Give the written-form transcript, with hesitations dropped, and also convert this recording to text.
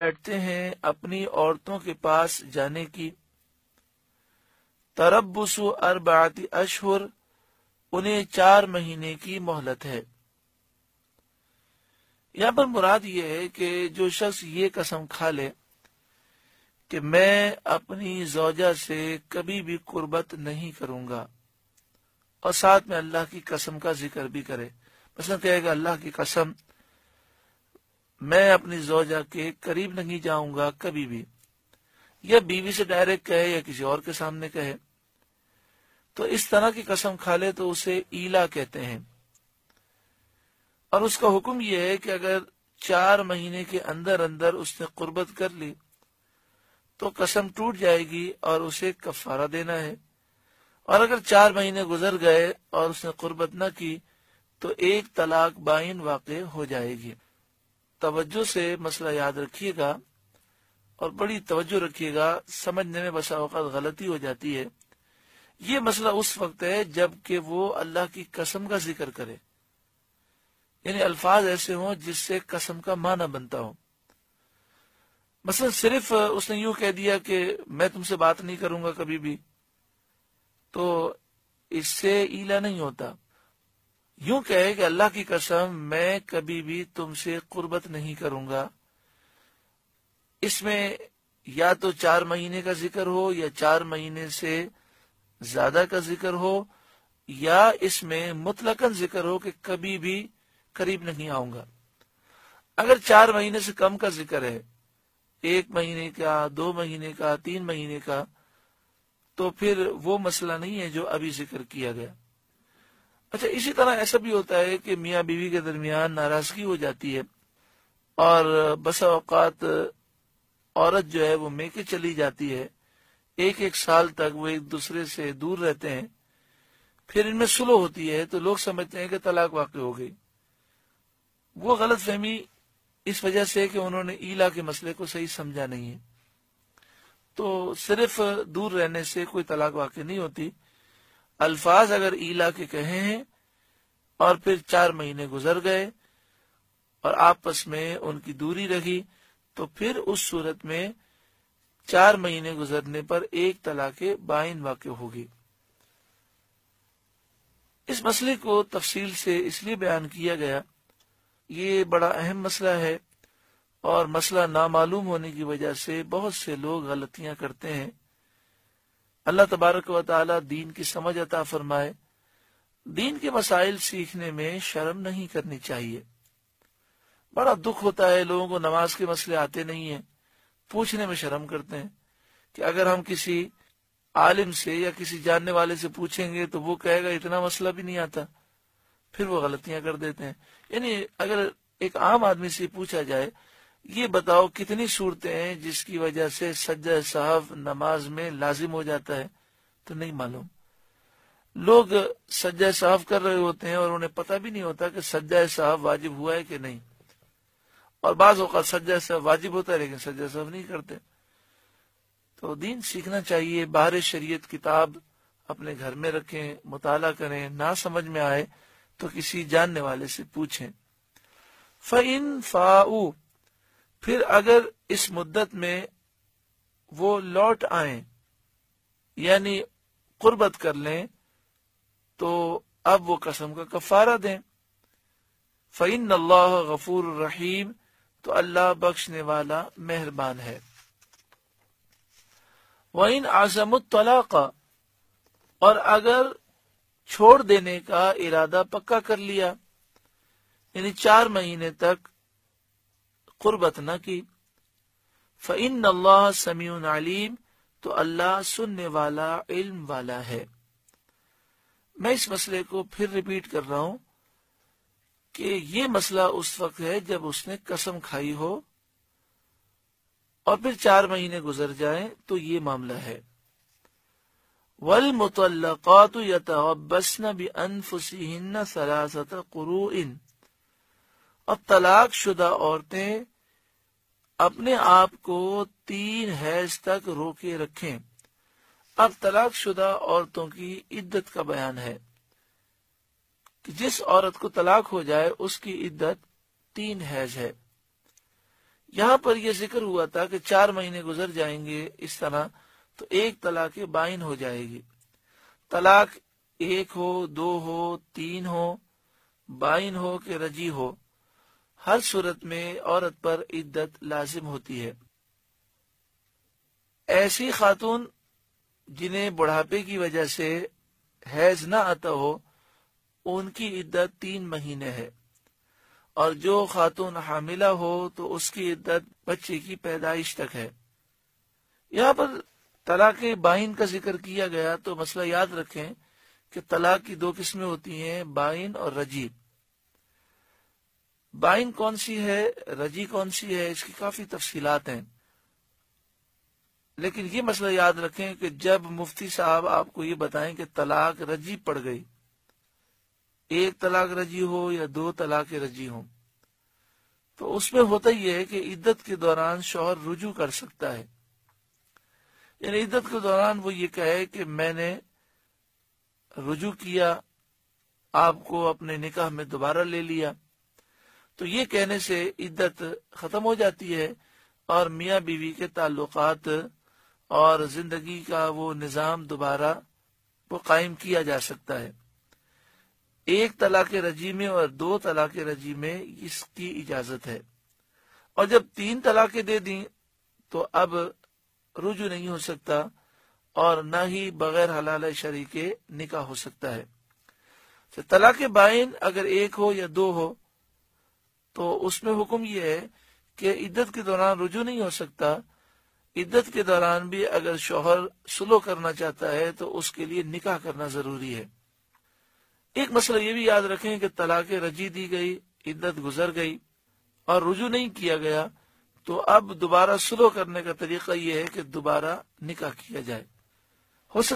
بیٹھتے ہیں اپنی عورتوں کے پاس جانے کی. تربص اربعۃ اشہر، انہیں 4 مہینے کی مہلت ہے. یہاں پر مراد یہ ہے کہ جو شخص یہ قسم کھا لے کہ میں اپنی زوجہ سے کبھی بھی قربت نہیں کروں گا، اور ساتھ میں اللہ کی قسم کا ذکر بھی کرے، مثلا کہے گا اللہ کی قسم میں اپنی زوجہ کے قریب نہیں جاؤں گا کبھی بھی، یا بیوی سے ڈائریکٹ کہے یا کسی اور کے سامنے کہے، تو اس طرح کی قسم کھا لے تو اسے ایلا کہتے ہیں. اور اس کا حکم یہ ہے کہ اگر 4 مہینے کے اندر اندر اس نے قربت کر لی تو قسم ٹوٹ جائے گی اور اسے کفارہ دینا ہے، اور اگر 4 مہینے گزر گئے اور اس نے قربت نہ کی تو 1 طلاق بائن واقع ہو جائے گی. توجہ سے مسئلہ یاد رکھیے گا اور بڑی توجہ رکھیے گا، سمجھنے میں بسا اوقات غلطی ہو جاتی ہے. یہ مسئلہ اس وقت ہے جب کہ وہ اللہ کی قسم کا ذکر کرے، یعنی الفاظ ایسے ہوں جس سے قسم کا معنی بنتا ہو. مثلا صرف اس نے یوں کہہ دیا کہ میں تم سے بات نہیں کروں گا کبھی بھی، تو اس سے ایلا نہیں ہوتا. یوں کہے کہ اللہ کی قسم میں کبھی بھی تم سے قربت نہیں کروں گا، اس میں یا تو 4 مہینے کا ذکر ہو یا 4 مہینے سے زیادہ کا ذکر ہو، یا اس میں مطلقاً ذکر ہو کہ کبھی بھی قریب نہیں آؤں گا. اگر 4 مہینے سے کم کا ذکر ہے، 1 مہینے کا، 2 مہینے کا، 3 مہینے کا، تو پھر وہ مسئلہ نہیں ہے جو ابھی ذکر کیا گیا. اچھا، اسی طرح ایسا بھی ہوتا ہے کہ میاں بیوی کے درمیان ناراضگی ہو جاتی ہے اور بسا اوقات عورت جو ہے وہ میکے چلی جاتی ہے، 1 سال تک وہ ایک دوسرے سے دور رہتے ہیں، پھر ان میں صلح ہوتی ہے تو لوگ سمجھتے ہیں کہ طلاق واقع ہو گئی. وہ غلط فہمی اس وجہ سے کہ انہوں نے ایلا کے مسئلے کو صحیح سمجھا نہیں ہے. تو صرف دور رہنے سے کوئی طلاق واقع نہیں ہوتی. الفاظ اگر ایلا کے کہے ہیں اور پھر 4 مہینے گزر گئے اور آپس میں ان کی دوری رہی تو پھر اس صورت میں 4 مہینے گزرنے پر 1 طلاق بائن واقع ہوگی. اس مسئلے کو تفصیل سے اس لیے بیان کیا گیا، یہ بڑا اہم مسئلہ ہے اور مسئلہ نامعلوم ہونے کی وجہ سے بہت سے لوگ غلطیاں کرتے ہیں. اللہ تبارک و تعالی دین کی سمجھ عطا فرمائے. دین کے مسائل سیکھنے میں شرم نہیں کرنی چاہیے. بڑا دکھ ہوتا ہے لوگوں کو نماز کے مسئلے آتے نہیں ہیں، پوچھنے میں شرم کرتے ہیں کہ اگر ہم کسی عالم سے یا کسی جاننے والے سے پوچھیں گے تو وہ کہے گا اتنا مسئلہ بھی نہیں آتا، پھر وہ غلطیاں کر دیتے ہیں. یعنی اگر ایک عام آدمی سے پوچھا جائے یہ بتاؤ کتنی صورتیں ہیں جس کی وجہ سے سجدہ سہو نماز میں لازم ہو جاتا ہے، تو نہیں معلوم. لوگ سجدہ سہو کر رہے ہوتے ہیں اور انہیں پتہ بھی نہیں ہوتا کہ سجدہ سہو واجب ہوا ہے کہ نہیں، اور بعض اوقات سجدہ سہو واجب ہوتا ہے لیکن سجدہ سہو نہیں کرتے. تو دین سیکھنا چاہیے. باہر شریعت کتاب اپنے گھر میں رکھیں، مطالعہ کریں، نہ سمجھ میں آئے تو کسی جاننے والے سے پوچھیں. فَإِن فَاؤُوا، پھر اگر اس مدت میں وہ لوٹ آئیں یعنی قربت کر لیں تو اب وہ قسم کا کفارہ دیں. فَإِنَّ اللَّهَ غَفُورٌ رَحِيمٌ، تو اللہ بخشنے والا مہربان ہے. وَإِنْ عَزَمُوا الطَّلَاقَ، اور اگر چھوڑ دینے کا ارادہ پکا کر لیا یعنی 4 مہینے تک قربت نہ کی، فَإِنَّ اللَّهَ سَمِيعٌ عَلِيمٌ، تو اللہ سننے والا، علم والا ہے. میں اس مسئلے کو پھر ریپیٹ کر رہا ہوں کہ یہ مسئلہ اس وقت ہے جب اس نے قسم کھائی ہو اور پھر 4 مہینے گزر جائیں تو یہ معاملہ ہے. وَالْمُطَلَّقَاتُ يَتَرَبَّصْنَ بِأَنفُسِهِنَّ 3 قُرُوءٍ، اور طلاق شدہ عورتیں اپنے آپ کو 3 حیض تک روکے رکھیں. اب طلاق شدہ عورتوں کی عدت کا بیان ہے کہ جس عورت کو طلاق ہو جائے اس کی عدت 3 حیض ہے. یہاں پر یہ ذکر ہوا تھا کہ 4 مہینے گزر جائیں گے اس طرح تو ایک طلاق بائن ہو جائے گی. طلاق 1 ہو، 2 ہو، 3 ہو، بائن ہو کہ رجی ہو، ہر صورت میں عورت پر عدت لازم ہوتی ہے. ایسی خاتون جنہیں بڑھاپے کی وجہ سے حیض نہ آتا ہو ان کی عدت 3 مہینے ہے، اور جو خاتون حاملہ ہو تو اس کی عدت بچے کی پیدائش تک ہے. یہاں پر طلاق بائن کا ذکر کیا گیا تو مسئلہ یاد رکھیں کہ طلاق کی 2 قسمیں ہوتی ہیں، بائن اور رجی. بائن کون سی ہے، رجی کون سی ہے، اس کی کافی تفصیلات ہیں، لیکن یہ مسئلہ یاد رکھیں کہ جب مفتی صاحب آپ کو یہ بتائیں کہ طلاق رجی پڑ گئی، 1 طلاق رجی ہو یا 2 طلاق رجی ہو، تو اس میں ہوتا یہ ہے کہ عدت کے دوران شوہر رجوع کر سکتا ہے. یعنی عدت کے دوران وہ یہ کہے کہ میں نے رجوع کیا، آپ کو اپنے نکاح میں دوبارہ لے لیا، تو یہ کہنے سے عدت ختم ہو جاتی ہے اور میاں بیوی کے تعلقات اور زندگی کا وہ نظام دوبارہ وہ قائم کیا جا سکتا ہے. 1 طلاق رجی میں اور 2 طلاق رجی میں اس کی اجازت ہے، اور جب 3 طلاقیں دے دیں تو اب رجوع نہیں ہو سکتا اور نہ ہی بغیر حلال شرعی کے نکاح ہو سکتا ہے. طلاق بائن اگر 1 ہو یا 2 ہو تو اس میں حکم یہ ہے کہ عدت کے دوران رجوع نہیں ہو سکتا. عدت کے دوران بھی اگر شوہر سلو کرنا چاہتا ہے تو اس کے لیے نکاح کرنا ضروری ہے. ایک مسئلہ یہ بھی یاد رکھیں کہ طلاق رجی دی گئی، عدت گزر گئی اور رجوع نہیں کیا گیا، تو اب دوبارہ سلو کرنے کا طریقہ یہ ہے کہ دوبارہ نکاح کیا جائے.